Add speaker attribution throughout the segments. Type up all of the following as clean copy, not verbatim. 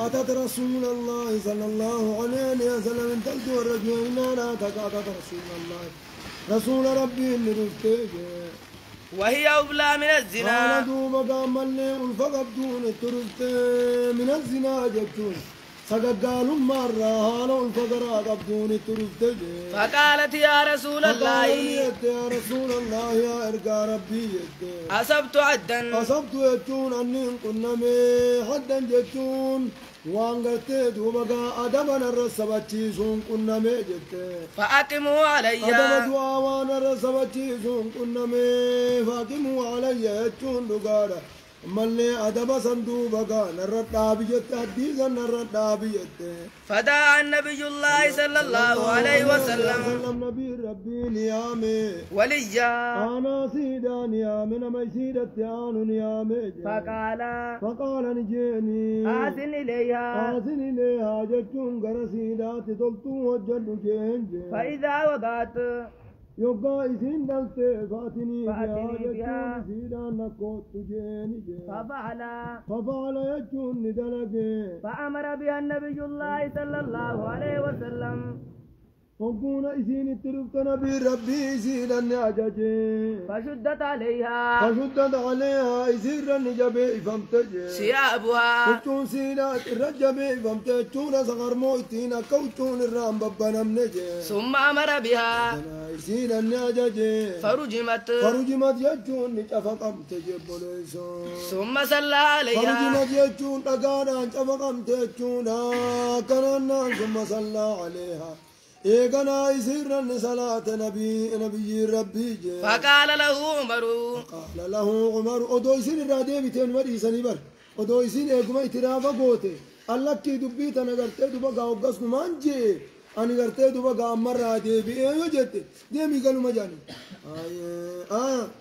Speaker 1: أتت رسول الله صلى الله عليه وسلم تلت الرجل إننا أتت رسول الله رسول ربي نرفته
Speaker 2: وهي أبلى من الزنا.
Speaker 1: قال دوبا قام اللي الفقبتون الترفته من الزنا جبتون سقال مرة هالو الفقراء قبتون الترفته.
Speaker 2: فقالت يا رسول الله
Speaker 1: يا رسول الله يا إرقى ربي
Speaker 2: أصبت عدا
Speaker 1: أصبت يجون أني كنا حدا جتون وانغرتي دوبا أدبنا الرسبتيسون كنا جت
Speaker 2: فأقموا علي
Speaker 1: أدب دعوانا الرسبتيسون كنا فأقموا علي يجون دقارا ملي أدب صندوبا نرد بيت حديثا نرد بيت.
Speaker 2: فدعا النبي الله صلى الله عليه وسلم
Speaker 1: نبي ربي نيامي
Speaker 2: وليا
Speaker 1: أنا سيدا نيامي نما سيدة تيانو نيامي فقال نجيني
Speaker 2: آسن إليها
Speaker 1: جتون غر سيدات تلتو وجد جين
Speaker 2: فإذا وضعت
Speaker 1: يوغا إسين دلتي فاتني بها سيدا نكوت جيني ففعل يجون ندلقي
Speaker 2: فأمر بها النبي الله صلى الله عليه وسلم
Speaker 1: وقونا إسين التربت نبي ربي إسينا نعججي
Speaker 2: فشدت عليها
Speaker 1: إسير النجبي فامتجي
Speaker 2: ثيابها
Speaker 1: وكون سينا الرجبي فامتجون صغر موتينا كوتون الرام ببنا منجي
Speaker 2: ثم أمر بها
Speaker 1: إسينا نعججي
Speaker 2: فرجمت
Speaker 1: يجون نجفقم تجبوليسو
Speaker 2: ثم صلى عليها
Speaker 1: فرجمت يجون تقانا نجفقم تجون كنانا ثم صلى عليها إيقنا يسيرن صلاة نبي ربي جي.
Speaker 2: فقال له عمر
Speaker 1: أدو يسين الرادي بيتين وريساني بر أدو يسين إيقما اترافا قوتي الله كي دبيت أنا قرتي دبا قاوقس نمانجي أنا قرتي دبا قامر رادي بإيو جتي ديمي قالوا مجاني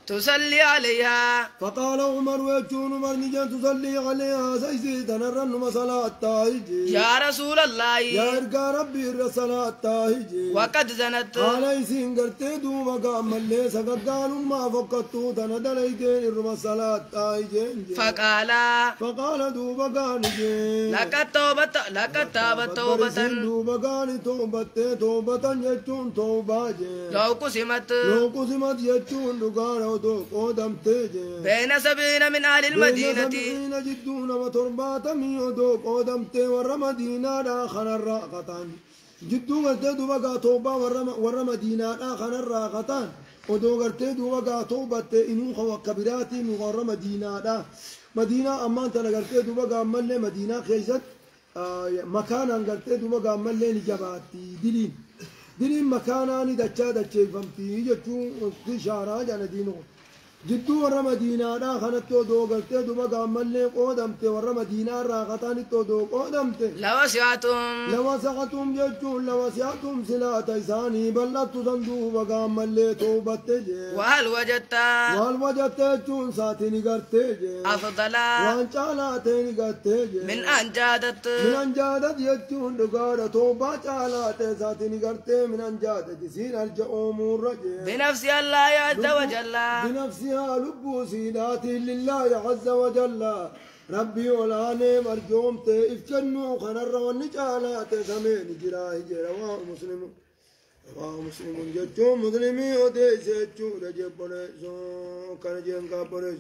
Speaker 2: تصلي عليها.
Speaker 1: فقال عمر ويجون عمر نجان تصلي عليها سيسيد نرن صلاة تاهجي
Speaker 2: يا رسول الله
Speaker 1: يا إرقى ربي الرسالة تاهجي
Speaker 2: وقد زنت
Speaker 1: قال يسين قرتي دوما قام اللي سقال ما فقدتو تندليتين الرما صلاة تاهجي فقال دوما قال
Speaker 2: لك توبة
Speaker 1: دوما قال توبة يجون توبة
Speaker 2: لو قسمت
Speaker 1: يجون دقارة ودوق ودم تيجي
Speaker 2: بين 70 من أهل المدينة
Speaker 1: جدون وتربات مي ودوق ودم تي ور مدينة داخل الراقتان جدون قرتي بقى توبة ور مدينة داخل الراقتان ودوق قرتي بقى توبة إنو خوا كبيراتي مغر مدينة مدينة أمان تلقرتي بقى ملة مدينة خيزت مكانا قرتي بقى ملة نجباتي دلين مكاناني دچا فمتي يجتو شارع جانا دينو جدو ورا مدينة دا خنتو دو قلتي دو بقى ملي قودمتي ورا مدينة راقتاني تو دو قودمتي
Speaker 2: لوسعتم
Speaker 1: ججون لوسعتم سلاة إساني بلدتو صندو بقى ملي توبتي
Speaker 2: وهل وجدت
Speaker 1: جون ساتيني قرتي
Speaker 2: أفضل
Speaker 1: وان چالاتيني قرتي
Speaker 2: من أنجادت
Speaker 1: ججون دقارة توبة چالاتي ساتيني قرتي من أنجادت سين الجأ أمور رجي
Speaker 2: بنفسي الله عز وجل
Speaker 1: بنفسها لبو سيداتي لله عز وجل ربي ولاني مرجوم تفجنو خنر ونجالات سمين جراي رواه مسلم جتو مسلمي وديسي چود جبوليسو كنجين كابوليس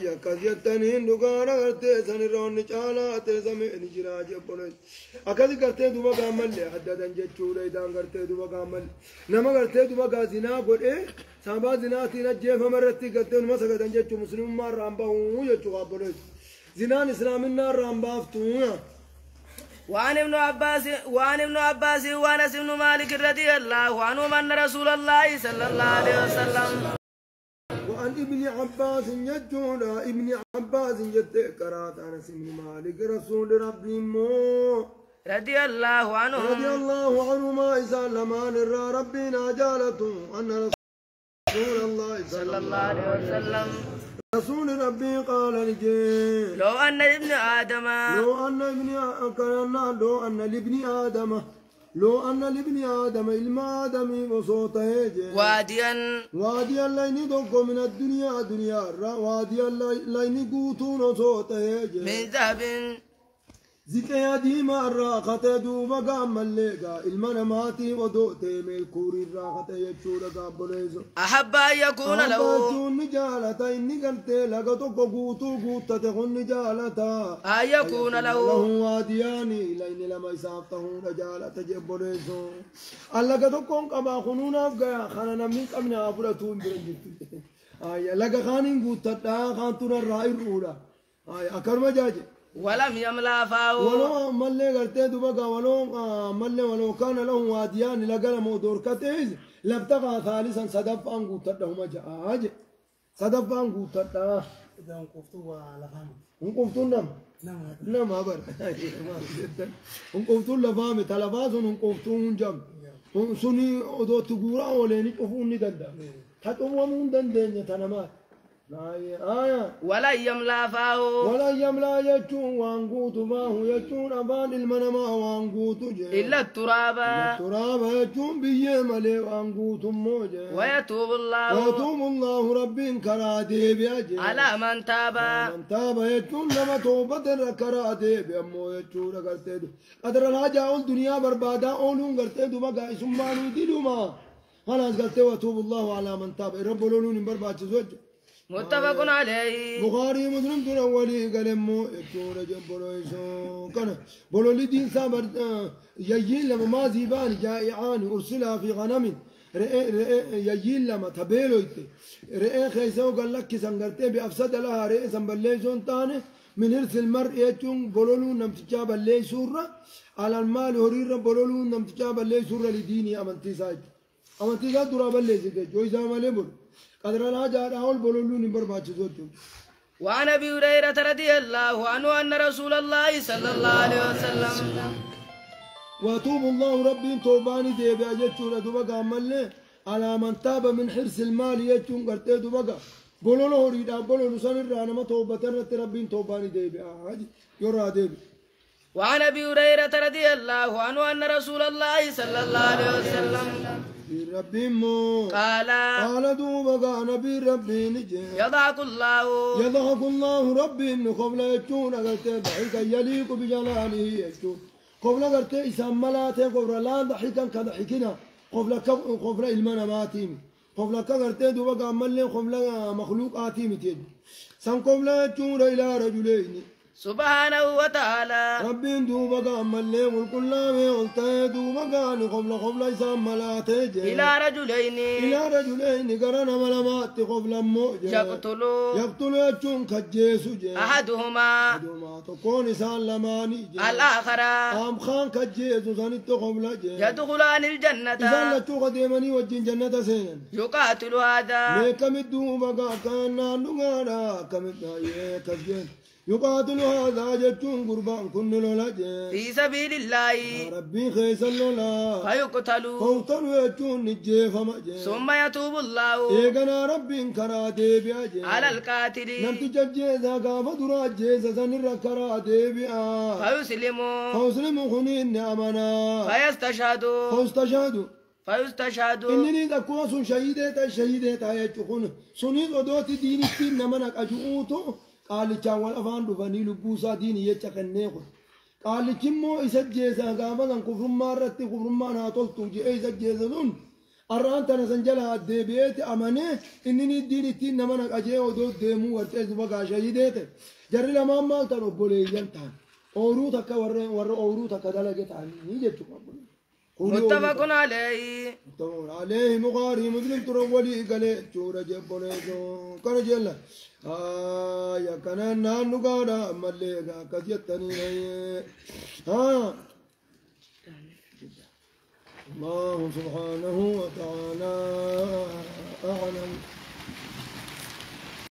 Speaker 1: يكازيتنين دقانا کرتے سنرون نجالات سمين جراي جبوليس اكازي کرتے دوبا قامل لے حددن جتشود ایدان کرتے دوبا قامل نما کرتے دوبا قازنا قد سابا زناتي نجيف مرتي قلتين مسكت انجتشو مسلم ما رامباو يجو قابلت زنان اسلامنا رامبافتونا.
Speaker 2: وعن ابن عباس وانس بن مالك رضي الله عنهم ان رسول الله صلى الله عليه وسلم.
Speaker 1: وعن ابن عباس يجونا ابن عباس يتكرات انس بن مالك رسول ربي مو
Speaker 2: رضي الله عنه
Speaker 1: ما سلمان ربنا جالته ان رسول الله
Speaker 2: صلى الله عليه وسلم
Speaker 1: رسول ربي قال لجي
Speaker 2: لو أن لابن آدم
Speaker 1: لو أن لابن آدم إلما آدم وصوته واديا لين دوكو من الدنيا دنيا واديا لين قوتون وصوته
Speaker 2: من ذهب
Speaker 1: زكايا ديما الراقة دوبا قام الليقا المنماتي ودوتي ميكوري الراقة يجورا قابليزو
Speaker 2: أحب أن يكون له
Speaker 1: أحبتون نجالتا إني قلتي لقتو قوتو قوتا تخن نجالتا
Speaker 2: أن يكون له
Speaker 1: وادياني لين لما يسافتهون نجالتا جبليزو اللقتو قون قبا خنونا فقايا خانا نميك أمنا أفرتون برنجت لقا خانين قوتا خانتون الرائي الرولة أكرم جاجي
Speaker 2: ولم يملا فاه
Speaker 1: ولو ملي قرتي دبقا ولو كان له واديان لقل مودور كتيز لابتغى ثالثا صدف أنقو تدهما جاء صدف أنقو تدها
Speaker 3: إذا انقفتوا لفهم
Speaker 1: انقفتوا نم أبر انقفتوا لفهم تلفاز انقفتوا جم سني أدو تقورا وليني قفوني دندا تتوامون دندين تنمات
Speaker 2: ولا يملا فاه
Speaker 1: ولا يملا يجون وانقوت فاه يجون أبان المنما وانقوت
Speaker 2: إلا التراب
Speaker 1: يجون بيملي وانقوت موجه
Speaker 2: ويتوب الله
Speaker 1: رب كرادي بيجي
Speaker 2: على من تاب
Speaker 1: يجون لما توبة كرادي بيمو يجون قرتي قدر الحاجة الدنيا بربادا أولون قرتي بقى اسماني دلوما خلاص قرتي وتوب الله على من تاب رب لولون برباد زوج
Speaker 2: متفق عليه
Speaker 1: بخاري مسلم تنولي قلمو يكتور جبرو يسو كان بولو لدين سابر يجين لما ما زيبان جائعان أرسلها في غنم يجين لما تبيلو رئي خيسو قال لك سنغرتي بأفسد لها رئي سنبليسون تاني من هرس المرء يجون بولولو نمتجاب اللي سورة على المال هرير بولولو نمتجاب اللي سورة لديني أمنتي ساج دراب اللي سيكي جويزا مالي بول قدر الله جاء راول بولولون برباد زوجو.
Speaker 2: وعن ابي هريره رضي الله عنه ان رسول الله صلى الله عليه وسلم
Speaker 1: وتوب الله ربي توباني دي بأجتشون دبقى ملي على من تاب من حرص المال يجتشون قرتي دبقى بولولو ريدا بولولو سنر ما توبة ربي توباني دي بأجي يرى دي
Speaker 2: وعن ابي هريره رضي الله عنه ان رسول الله صلى الله عليه وسلم
Speaker 1: ربي مو قال دوبا نبي ربي نجي
Speaker 2: يضحك
Speaker 1: الله ربي إنه قبل يجون قلت ضحك يليق بجلاله يجون قبل قلت إسام ملاته قبل لا ضحكا كضحكنا قبل المناماتيم قبل قلت دوبا ملي قبل مخلوقاتيم تيجي سن قبل يجون إلى رجلين
Speaker 2: سبحانه وتعالى
Speaker 1: ربي دوبا قام اللي والكل قلت دوبا قبل إسام ملاته
Speaker 2: إلى رجلين
Speaker 1: قرن ملامات قبل موجه يقتل يجون كجيسو
Speaker 2: أحدهما
Speaker 1: تكون إسان لماني
Speaker 2: الآخر
Speaker 1: أم خان كجيسو سنت قبل
Speaker 2: يدخلان الجنة
Speaker 1: إسان لتو قديمني وجين جنة سينا
Speaker 2: يقاتل هذا
Speaker 1: ليكم الدوبا كان نغانا كمتنا يكجين يقاتل هذا جتون قربان كن لولا
Speaker 2: في سبيل الله
Speaker 1: ربي خيس لولا
Speaker 2: فيقتل
Speaker 1: يجون نجي فمجي
Speaker 2: ثم يتوب الله
Speaker 1: إيقنا ربي كراتي بيجي
Speaker 2: على القاتل
Speaker 1: نمت ججيزا قاف دراج جيزا سنر كراتي بيا فيسلم خنين أمنا
Speaker 2: فيستشهد
Speaker 1: إنني دكوا سن شهيدة يجون سنين ودوتي دين الدين نمنك أجؤوتو قال جاول أفان دفني لبوسا ديني يتكنيه قال كمو إسجيزا قامنا كفر مارتي كفر ما ناتول توجي إسجيزا دون أرانت نسنجلها الدبيت أمانه إنني الدين التين نمنك أجيه ودود ديمو ورتيز بقى شهيدته جري لما مالتان أبولي ينتان أوروتك أوروتك دلقت عني نيجتك أبولي
Speaker 2: متفق عليه
Speaker 1: مغاري مسلم ترولي قال جورا جبولي كان جل يا كان نانو غادا مليغا كجتني الله سبحانه وتعالى أعلم.